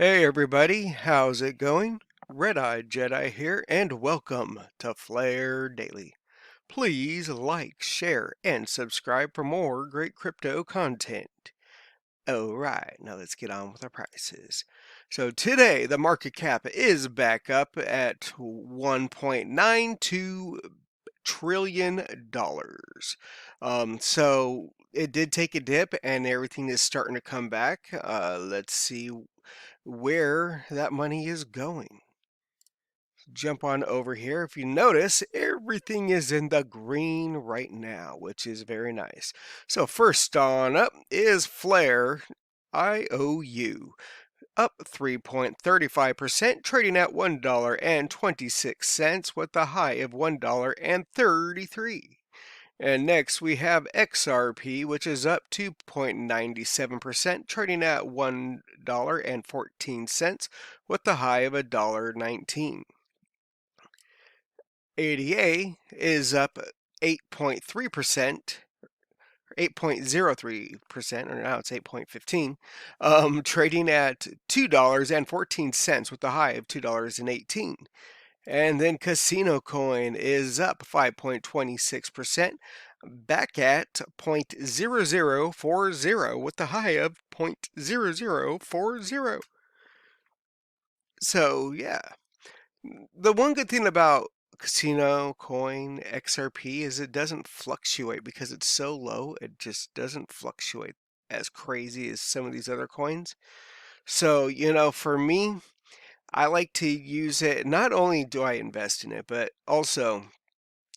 Hey everybody, how's it going? Red-Eyed Jedi here, and welcome to Flare Daily. Please like, share, and subscribe for more great crypto content. Alright, now let's get on with our prices. So today, the market cap is back up at $1.92 trillion. So it did take a dip and everything is starting to come back. Let's see where that money is going. Jump on over here. If you notice, everything is in the green right now, which is very nice. So first on up is Flare IOU, up 3.35%, trading at $1.26 with a high of $1.33. And next we have XRP, which is up 2.97%, trading at $1.14 with the high of $1.19. ADA is up 8.3%, 8.03%, or now it's 8.15, trading at $2.14 with the high of $2.18. And then Casino Coin is up 5.26%, back at 0.0040 with the high of 0.0040. So yeah, the one good thing about Casino Coin XRP is it doesn't fluctuate because it's so low. It just doesn't fluctuate as crazy as some of these other coins. So, for me, I like to use it. Not only do I invest in it, but also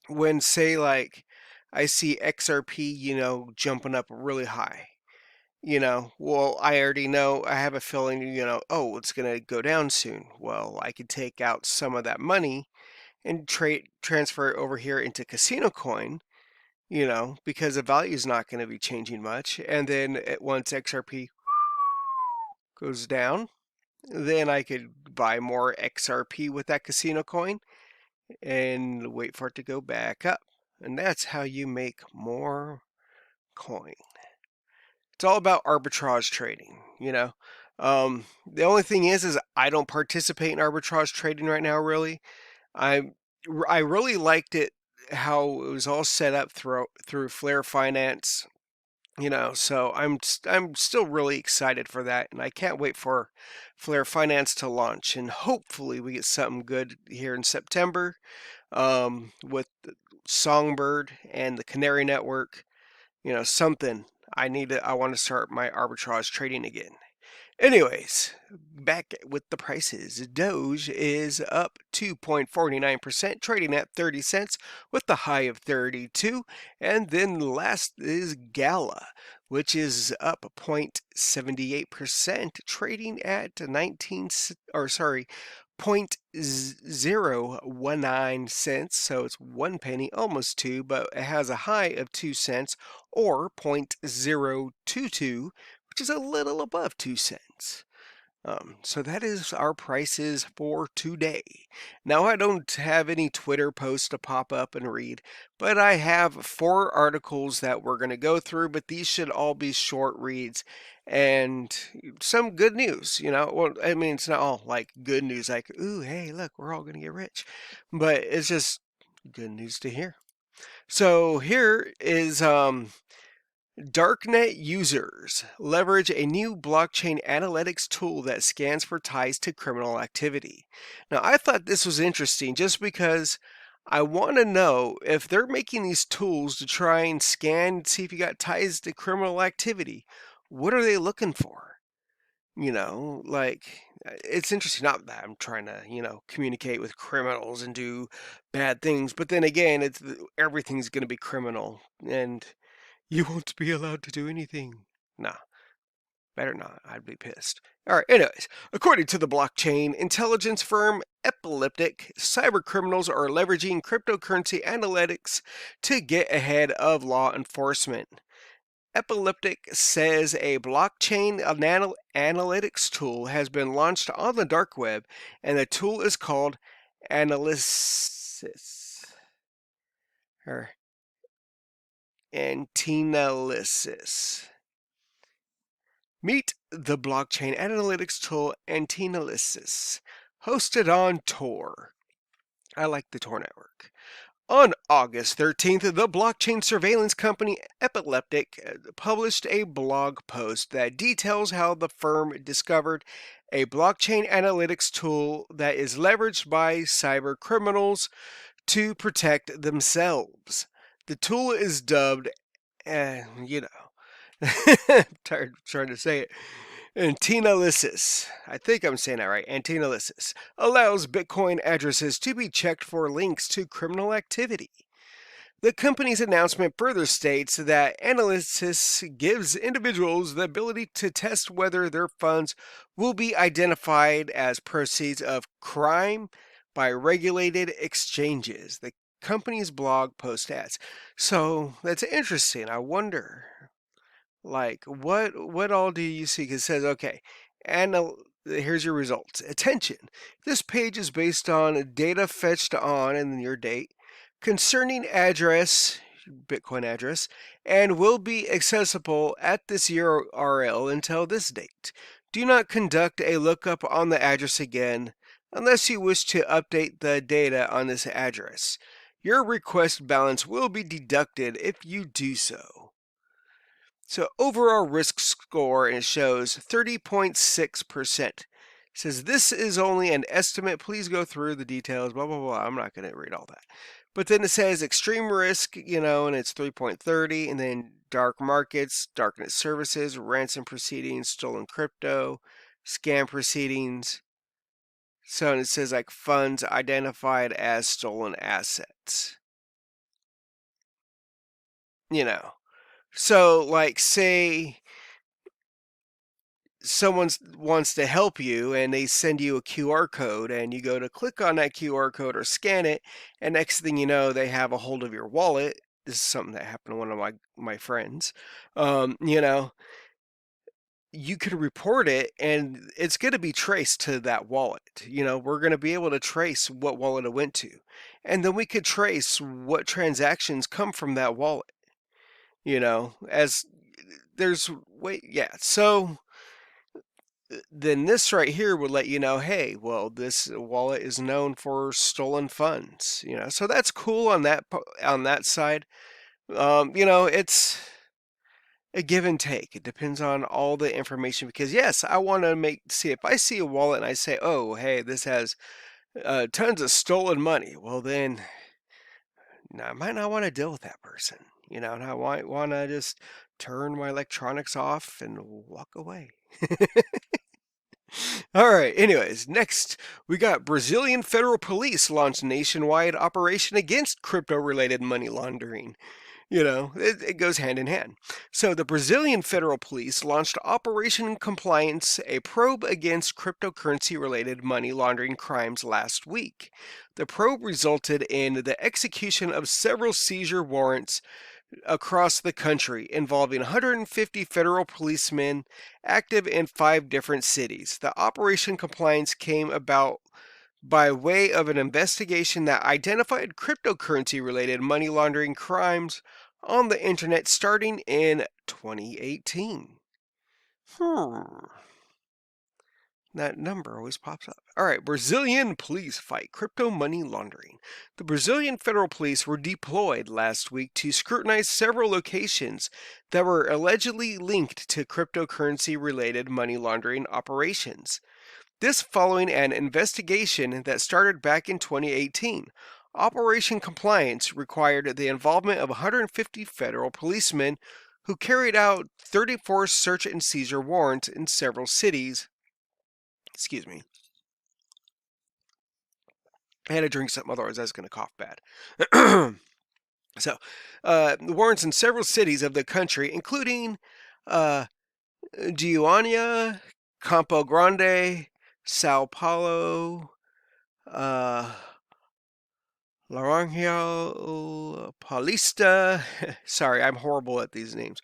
when, say, like I see XRP, jumping up really high, well, I already know, I have a feeling, oh, it's going to go down soon. Well, I could take out some of that money and transfer it over here into Casino Coin, because the value is not going to be changing much. And then once XRP goes down, then I could buy more XRP with that Casino Coin and wait for it to go back up. And that's how you make more coin. It's all about arbitrage trading. The only thing is I don't participate in arbitrage trading right now, really. I really liked it, how it was all set up through Flare Finance. So I'm still really excited for that, and I can't wait for Flare Finance to launch, and hopefully we get something good here in September, with Songbird and the Canary Network. Something. I want to start my arbitrage trading again. Anyways, back with the prices. Doge is up 2.49%, trading at 30 cents with the high of 32. And then last is Gala, which is up 0.78%, trading at 0.019 cents. So it's 1 penny, almost 2, but it has a high of 2 cents, or 0.022, which is a little above 2 cents. So that is our prices for today. Now, I don't have any Twitter posts to pop up and read, but I have 4 articles that we're going to go through, but these should all be short reads and some good news. Well, I mean, it's not all like good news, like, ooh, hey, look, we're all going to get rich, but it's just good news to hear. So here is Darknet users leverage a new blockchain analytics tool that scans for ties to criminal activity. Now, I thought this was interesting just because I want to know if they're making these tools to try and scan, see if you got ties to criminal activity. What are they looking for? It's interesting. Not that I'm trying to, communicate with criminals and do bad things, but then again, everything's going to be criminal, and you won't be allowed to do anything. Nah, better not. I'd be pissed. All right, anyways, according to the blockchain intelligence firm Epileptic, cyber criminals are leveraging cryptocurrency analytics to get ahead of law enforcement. Epileptic says a blockchain analytics tool has been launched on the dark web, and the tool is called Analysis. Or Antinalysis. Meet the blockchain analytics tool Antinalysis, hosted on Tor. I like the Tor network. On August 13th, the blockchain surveillance company Epileptic published a blog post that details how the firm discovered a blockchain analytics tool that is leveraged by cyber criminals to protect themselves. The tool is dubbed, you know, tired of trying to say it. Antinalysis, I think I'm saying that right. Antinalysis allows Bitcoin addresses to be checked for links to criminal activity. The company's announcement further states that analysis gives individuals the ability to test whether their funds will be identified as proceeds of crime by regulated exchanges. The company's blog post adds. So that's interesting. I wonder, like, what all do you see? 'Cause it says, okay, here's your results. Attention. This page is based on data fetched on and your date concerning address, Bitcoin address, and will be accessible at this URL until this date. Do not conduct a lookup on the address again unless you wish to update the data on this address. Your request balance will be deducted if you do so. So overall risk score, and it shows 30.6%. It says this is only an estimate. Please go through the details, blah, blah, blah. I'm not going to read all that. But then it says extreme risk, and it's 3.30. And then dark markets, darknet services, ransom proceedings, stolen crypto, scam proceedings. So and it says like funds identified as stolen assets. So like say someone wants to help you and they send you a QR code and you go to click on that QR code or scan it, and next thing you know, they have a hold of your wallet. This is something that happened to one of my friends. You can report it and it's going to be traced to that wallet. We're going to be able to trace what wallet it went to. And then we could trace what transactions come from that wallet. As there's so then this right here would let you know, hey, well, this wallet is known for stolen funds. So that's cool on that side. It's a give and take. It depends on all the information, because yes, I want to see if I see a wallet and I say, oh, hey, this has tons of stolen money. Well, then I might not want to deal with that person. And I might want to just turn my electronics off and walk away. All right, anyways, next we got Brazilian federal police launched nationwide operation against crypto-related money laundering. It goes hand in hand. So the Brazilian federal police launched Operation Compliance, a probe against cryptocurrency-related money laundering crimes last week. The probe resulted in the execution of several seizure warrants across the country, involving 150 federal policemen active in 5 different cities. The Operation Compliance came about by way of an investigation that identified cryptocurrency-related money laundering crimes on the internet starting in 2018. That number always pops up. All right, Brazilian police fight crypto money laundering. The Brazilian federal police were deployed last week to scrutinize several locations that were allegedly linked to cryptocurrency-related money laundering operations. This following an investigation that started back in 2018. Operation Compliance required the involvement of 150 federal policemen who carried out 34 search and seizure warrants in several cities. Excuse me. I had to drink something, otherwise I was going to cough bad. So, warrants in several cities of the country, including Goiânia, Campo Grande, Sao Paulo, Laranjal, Paulista. Sorry, I'm horrible at these names.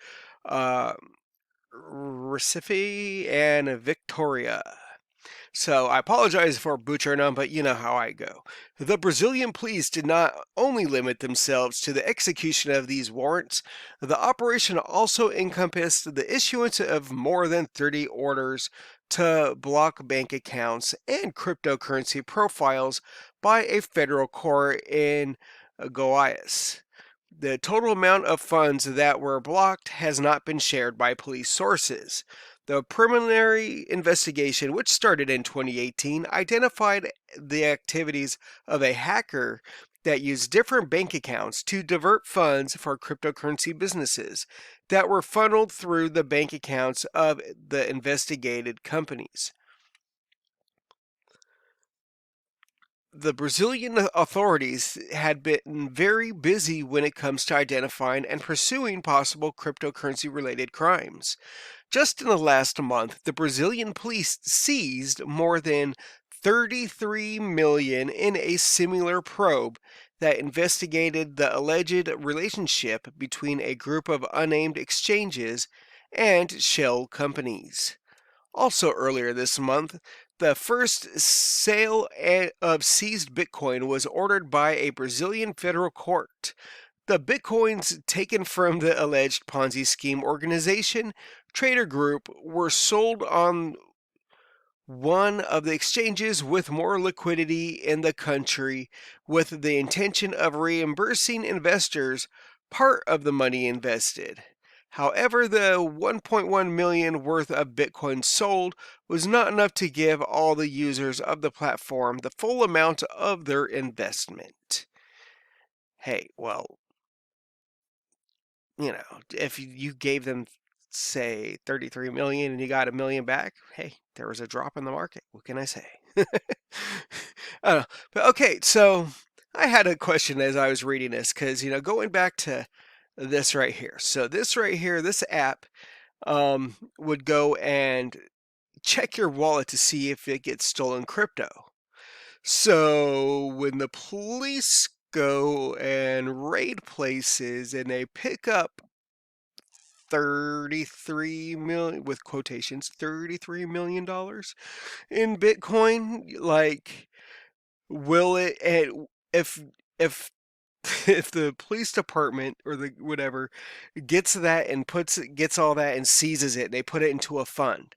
Recife and Victoria. So I apologize for butchering them, but you know how I go. The Brazilian police did not only limit themselves to the execution of these warrants, the operation also encompassed the issuance of more than 30 orders to block bank accounts and cryptocurrency profiles by a federal court in Goiás. The total amount of funds that were blocked has not been shared by police sources. The preliminary investigation, which started in 2018, identified the activities of a hacker that used different bank accounts to divert funds for cryptocurrency businesses that were funneled through the bank accounts of the investigated companies. The Brazilian authorities had been very busy when it comes to identifying and pursuing possible cryptocurrency related crimes. Just in the last month, the Brazilian police seized more than 33 million in a similar probe that investigated the alleged relationship between a group of unnamed exchanges and shell companies. Also, earlier this month, the first sale of seized Bitcoin was ordered by a Brazilian federal court. The Bitcoins taken from the alleged Ponzi scheme organization Trader Group were sold on one of the exchanges with more liquidity in the country, with the intention of reimbursing investors part of the money invested. However, the 1.1 million worth of Bitcoin sold was not enough to give all the users of the platform the full amount of their investment. Hey, well, you know, if you gave them, say, 33 million and you got a million back, hey, there was a drop in the market. What can I say? I don't know. But okay, so I had a question as I was reading this because, going back to this right here. So this right here, this app would go and check your wallet to see if it gets stolen crypto. So when the police go and raid places and they pick up 33 million, with quotations, $33 million in Bitcoin, like, will it, and if if the police department or the whatever gets that and gets all that and seizes it, they put it into a fund.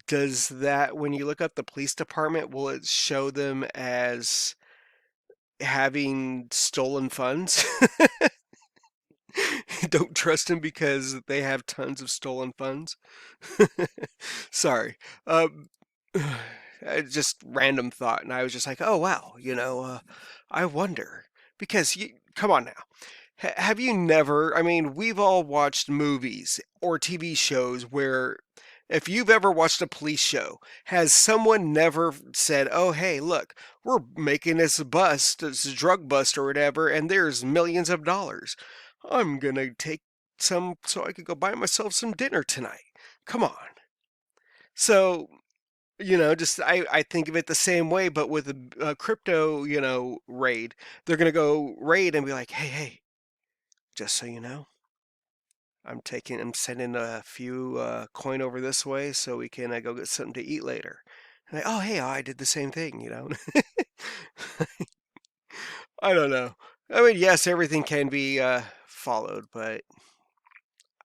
Does that, when you look up the police department, will it show them as having stolen funds? Don't trust them because they have tons of stolen funds. Sorry. Just random thought, and I was just like, oh wow, I wonder, because come on now. Have you never, I mean, we've all watched movies or TV shows where, if you've ever watched a police show, has someone never said, oh, hey, look, we're making this bust, this drug bust or whatever, and there's millions of dollars. I'm going to take some so I could go buy myself some dinner tonight. Come on. So, just I think of it the same way, but with a crypto, raid. They're going to go raid and be like, hey, just so you know, I'm sending a few coin over this way so we can go get something to eat later. And oh, hey, I did the same thing, I don't know. I mean, yes, everything can be followed, but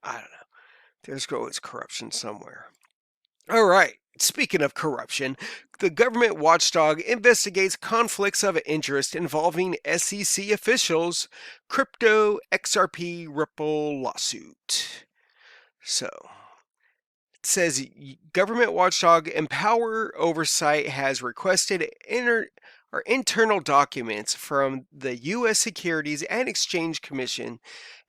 I don't know. There's always corruption somewhere. All right. Speaking of corruption, the government watchdog investigates conflicts of interest involving SEC officials, crypto XRP Ripple lawsuit. So, it says government watchdog Empower Oversight has requested internal documents from the U.S. Securities and Exchange Commission,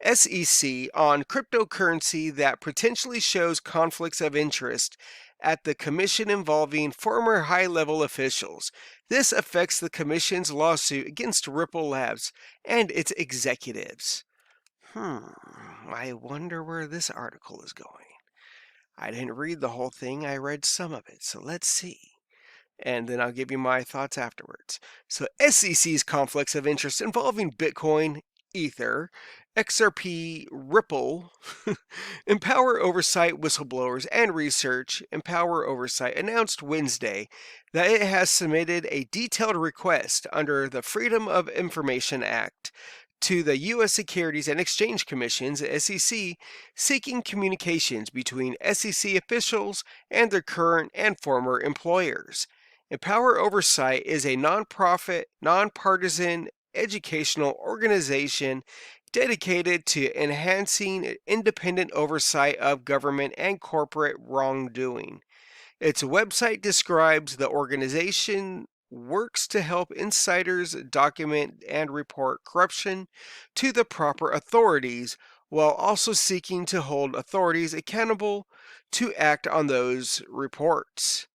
SEC, on cryptocurrency that potentially shows conflicts of interest at the commission involving former high-level officials. This affects the commission's lawsuit against Ripple Labs and its executives. I wonder where this article is going. I didn't read the whole thing, I read some of it, so let's see. And then I'll give you my thoughts afterwards. So SEC's conflicts of interest involving Bitcoin Ether, XRP, Ripple, Empower Oversight Whistleblowers and Research, Empower Oversight announced Wednesday that it has submitted a detailed request under the Freedom of Information Act to the U.S. Securities and Exchange Commission's SEC, seeking communications between SEC officials and their current and former employers. Empower Oversight is a nonprofit, nonpartisan educational organization dedicated to enhancing independent oversight of government and corporate wrongdoing. Its website describes the organization works to help insiders document and report corruption to the proper authorities while also seeking to hold authorities accountable to act on those reports.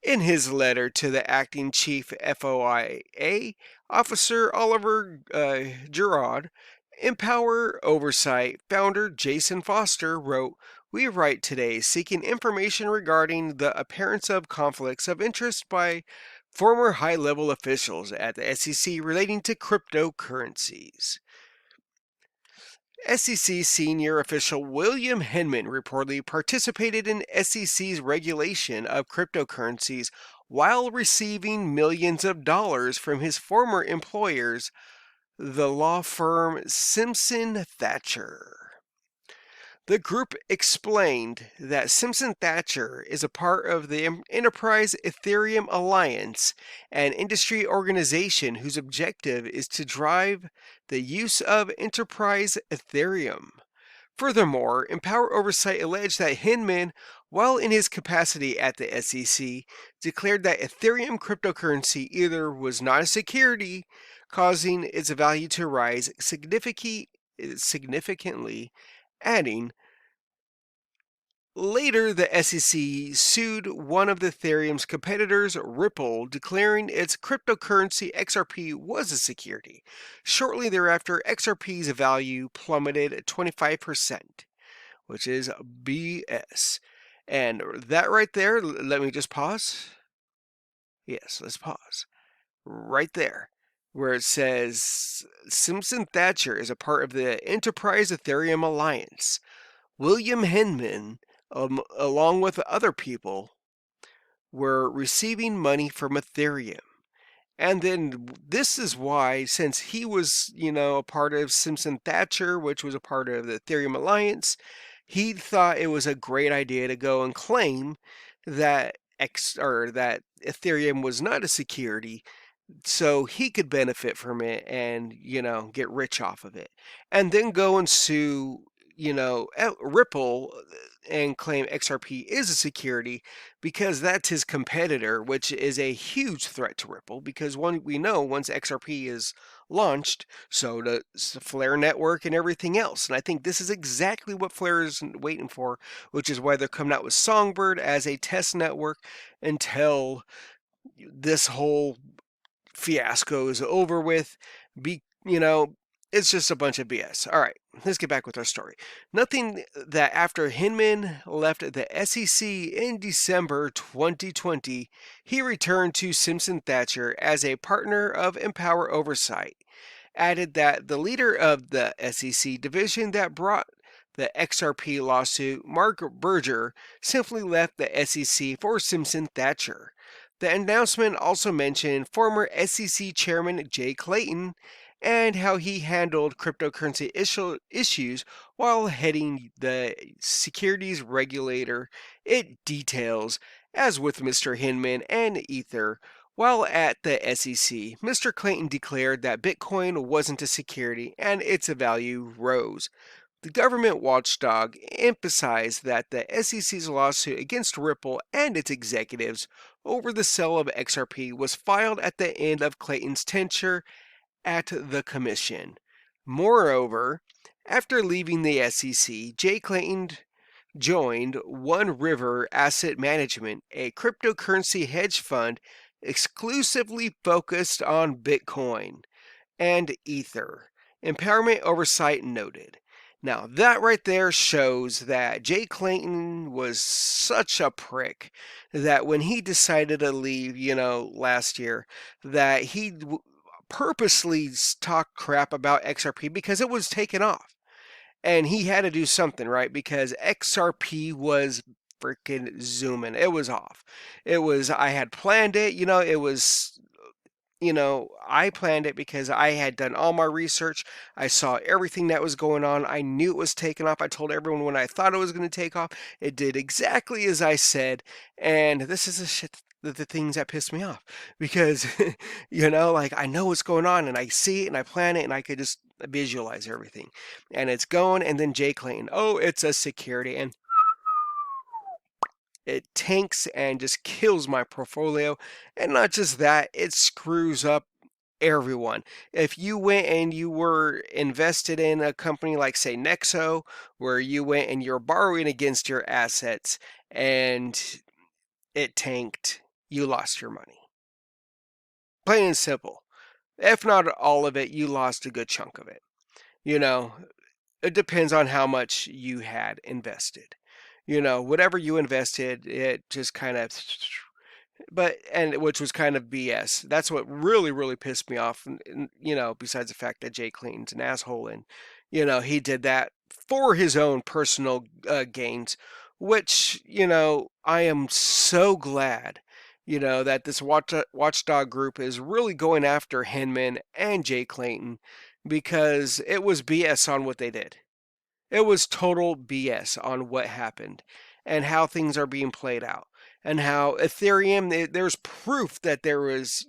In his letter to the acting chief FOIA officer Oliver Girard, Empower Oversight founder Jason Foster wrote, "We write today seeking information regarding the appearance of conflicts of interest by former high-level officials at the SEC relating to cryptocurrencies." SEC senior official William Hinman reportedly participated in SEC's regulation of cryptocurrencies while receiving millions of dollars from his former employers, the law firm Simpson Thacher. The group explained that Simpson Thacher is a part of the Enterprise Ethereum Alliance, an industry organization whose objective is to drive the use of enterprise Ethereum. Furthermore, Empower Oversight alleged that Hinman, while in his capacity at the SEC, declared that Ethereum cryptocurrency either was not a security, causing its value to rise significantly, adding, later the SEC sued one of the Ethereum's competitors, Ripple, declaring its cryptocurrency XRP was a security. Shortly thereafter, XRP's value plummeted 25%, which is BS. And that right there, let me just pause. Yes, let's pause. Right there, where it says Simpson Thacher is a part of the Enterprise Ethereum Alliance. William Hinman, along with other people, were receiving money from Ethereum. And then this is why, since he was, a part of Simpson Thacher, which was a part of the Ethereum Alliance, he thought it was a great idea to go and claim that that Ethereum was not a security, so he could benefit from it and, get rich off of it. And then go and sue, Ripple and claim XRP is a security because that's his competitor, which is a huge threat to Ripple because we know once XRP is launched, so does the Flare network and everything else. And I think this is exactly what Flare is waiting for, which is why they're coming out with Songbird as a test network until this whole fiasco is over with. It's just a bunch of BS. All right, let's get back with our story. Nothing that after Hinman left the SEC in December 2020, he returned to Simpson Thacher as a partner of Empower Oversight. Added that the leader of the SEC division that brought the XRP lawsuit, Mark Berger, simply left the SEC for Simpson Thacher. The announcement also mentioned former SEC Chairman Jay Clayton and how he handled cryptocurrency issues while heading the securities regulator. It details, as with Mr. Hinman and Ether, while at the SEC, Mr. Clayton declared that Bitcoin wasn't a security and its value rose. The government watchdog emphasized that the SEC's lawsuit against Ripple and its executives over the sale of XRP was filed at the end of Clayton's tenure at the commission. Moreover, after leaving the SEC, Jay Clayton joined One River Asset Management, a cryptocurrency hedge fund exclusively focused on Bitcoin and Ether. Empowerment Oversight noted. Now, that right there shows that Jay Clayton was such a prick that when he decided to leave, last year, that he purposely talk crap about XRP because it was taken off. And he had to do something, right? Because XRP was freaking zooming. It was off. I had planned it, I planned it because I had done all my research. I saw everything that was going on. I knew it was taking off. I told everyone when I thought it was going to take off. It did exactly as I said. And this is the things that piss me off because, like I know what's going on and I see it and I plan it and I could just visualize everything. And it's going. And then Jay Clayton, oh, it's a security. And it tanks and just kills my portfolio. And not just that, it screws up everyone. If you went and you were invested in a company like, say, Nexo, where you went and you're borrowing against your assets and it tanked, you lost your money. Plain and simple. If not all of it, you lost a good chunk of it. It depends on how much you had invested. Whatever you invested, it just kind of, which was kind of BS. That's what really, really pissed me off. And besides the fact that Jay Clayton's an asshole and, he did that for his own personal gains, which, I am so glad, that this watchdog group is really going after Hinman and Jay Clayton because it was BS on what they did. It was total BS on what happened and how things are being played out and how Ethereum, there's proof that there was,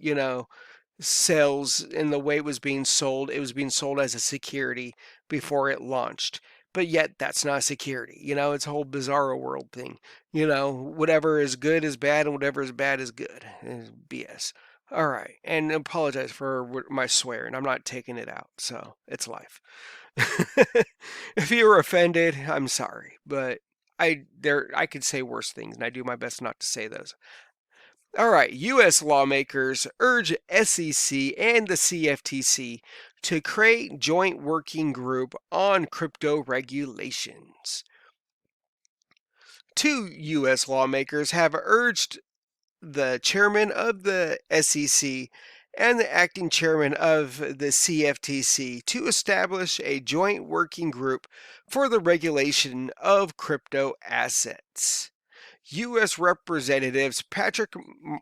sales in the way it was being sold. It was being sold as a security before it launched. But yet that's not security. It's a whole bizarro world thing. Whatever is good is bad and whatever is bad is good. It's BS. All right. And apologize for my swearing. I'm not taking it out. So it's life. If you were offended, I'm sorry, but I could say worse things, and I do my best not to say those. All right, U.S. lawmakers urge SEC and the CFTC to create joint working group on crypto regulations. 2 U.S. lawmakers have urged the chairman of the SEC and the acting chairman of the CFTC to establish a joint working group for the regulation of crypto assets. U.S. Representatives Patrick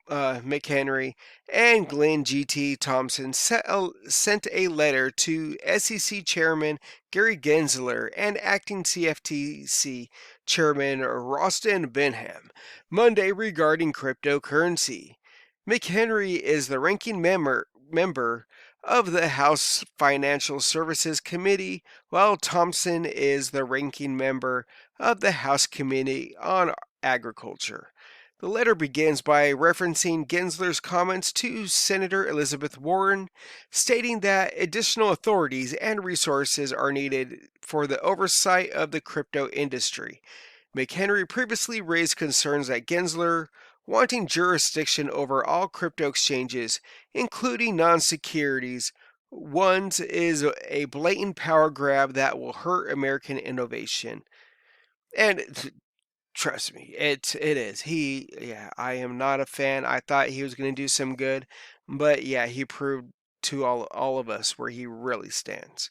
McHenry and Glenn G.T. Thompson sent a letter to SEC Chairman Gary Gensler and Acting CFTC Chairman Rostin Benham Monday regarding cryptocurrency. McHenry is the ranking member of the House Financial Services Committee, while Thompson is the ranking member of the House Committee on Agriculture. The letter begins by referencing Gensler's comments to Senator Elizabeth Warren, stating that additional authorities and resources are needed for the oversight of the crypto industry. McHenry previously raised concerns that Gensler, wanting jurisdiction over all crypto exchanges, including non-securities ones, is a blatant power grab that will hurt American innovation. And trust me, it is. I am not a fan. I thought he was going to do some good, but yeah, he proved to all of us where he really stands.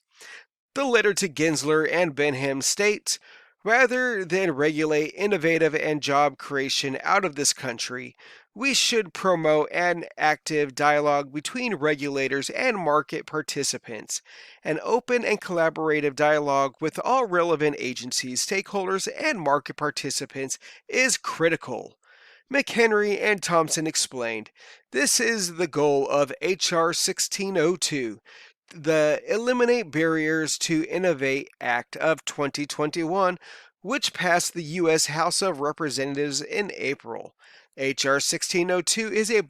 The letter to Gensler and Benham states, rather than regulate innovative and job creation out of this country, we should promote an active dialogue between regulators and market participants. An open and collaborative dialogue with all relevant agencies, stakeholders, and market participants is critical. McHenry and Thompson explained, this is the goal of H.R. 1602, the Eliminate Barriers to Innovate Act of 2021, which passed the U.S. House of Representatives in April. H.R. 1602 is a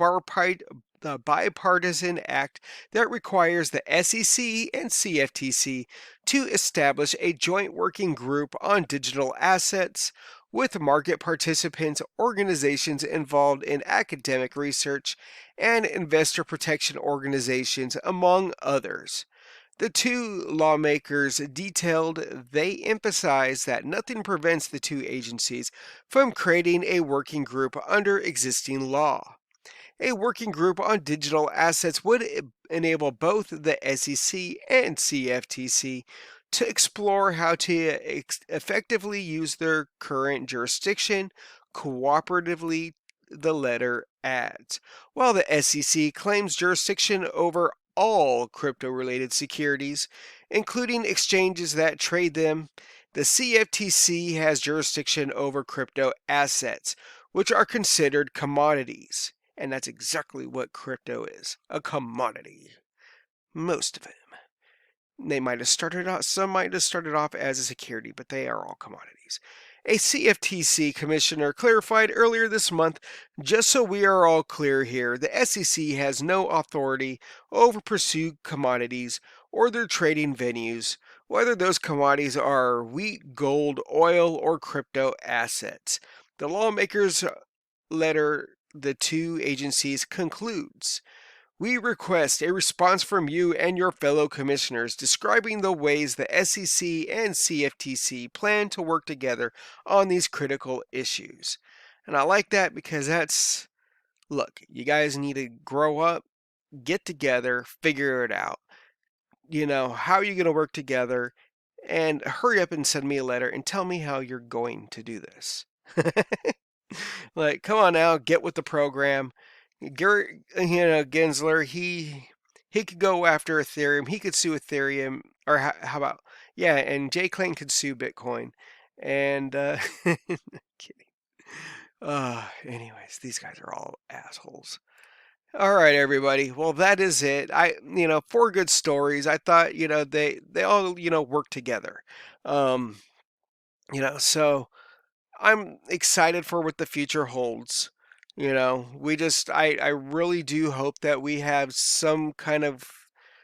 bipartisan act that requires the SEC and CFTC to establish a joint working group on digital assets with market participants, organizations involved in academic research, and investor protection organizations, among others. The 2 lawmakers detailed they emphasize that nothing prevents the 2 agencies from creating a working group under existing law. A working group on digital assets would enable both the SEC and CFTC to explore how to effectively use their current jurisdiction cooperatively, the letter adds. While the SEC claims jurisdiction over all crypto-related securities, including exchanges that trade them, the CFTC has jurisdiction over crypto assets, which are considered commodities. And that's exactly what crypto is, a commodity. Most of them. They might have started off, some might have started off as a security, but they are all commodities. A CFTC commissioner clarified earlier this month, just so we are all clear here, the SEC has no authority over pursued commodities or their trading venues, whether those commodities are wheat, gold, oil, or crypto assets. The lawmakers' letter, the two agencies, concludes. We request a response from you and your fellow commissioners describing the ways the SEC and CFTC plan to work together on these critical issues. And I like that because that's, look, you guys need to grow up, get together, figure it out. You know, how are you going to work together? And hurry up and send me a letter and tell me how you're going to do this. Like, come on now, get with the program. Gensler, he could go after Ethereum. He could sue Ethereum, or how about, yeah, and Jay Clayton could sue Bitcoin. And kidding. Anyways, these guys are all assholes. All right, everybody. Well, that is it. Four good stories. I thought, they all, work together. So I'm excited for what the future holds. I really do hope that we have some kind of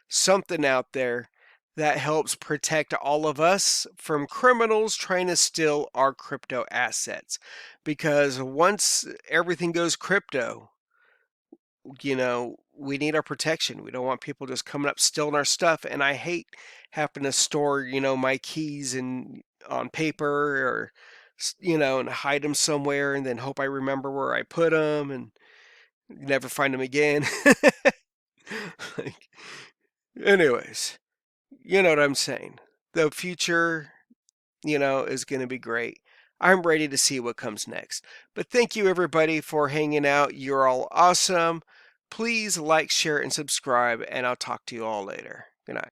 something out there that helps protect all of us from criminals trying to steal our crypto assets. Because once everything goes crypto, we need our protection. We don't want people just coming up stealing our stuff. And I hate having to store, my keys on paper or and hide them somewhere and then hope I remember where I put them and never find them again. Anyways, you know what I'm saying. The future, is going to be great. I'm ready to see what comes next. But thank you, everybody, for hanging out. You're all awesome. Please like, share, and subscribe, and I'll talk to you all later. Good night.